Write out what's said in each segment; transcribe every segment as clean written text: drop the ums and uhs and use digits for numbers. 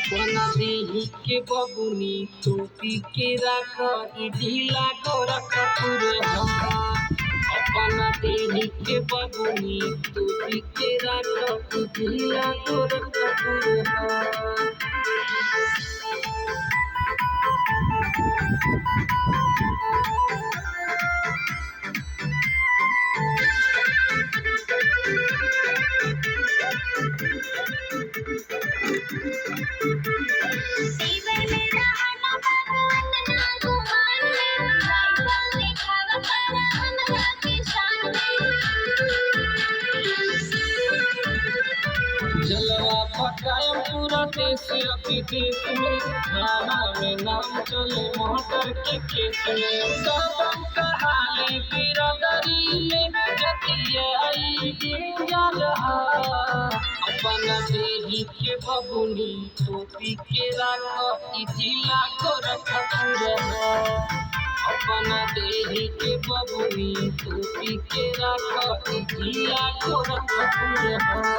के बबुनी टोपी के रख ढीला गोरख अपना देही के बबुनी टोपी के रख ढीला गोरख जलवा पकायम पूरा देश विदेश में खाना में नाम चले मोटर के खेत में सबम कहानी बिरादरी में जतिया आई डेंजर अपना देही के बबुनी टोपी के राख जिला गोरखपुर अपना देही के बबुनी टोपी के राख जिला गोरखपुर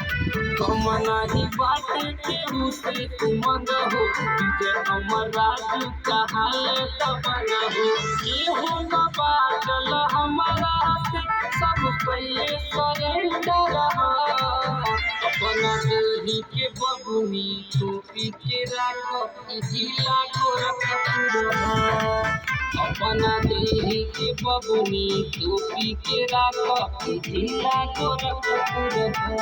मनाही बात के उसे उमंग हो विजय अमर राजू का हाल तबंग हो ये होगा बादल हमारा से सब पहले सरेंडर अपना देही के बबुनी टोपी के राख जिला गोरखपुर अपना देही के बबुनी टोपी के राख जिला गोरखपुर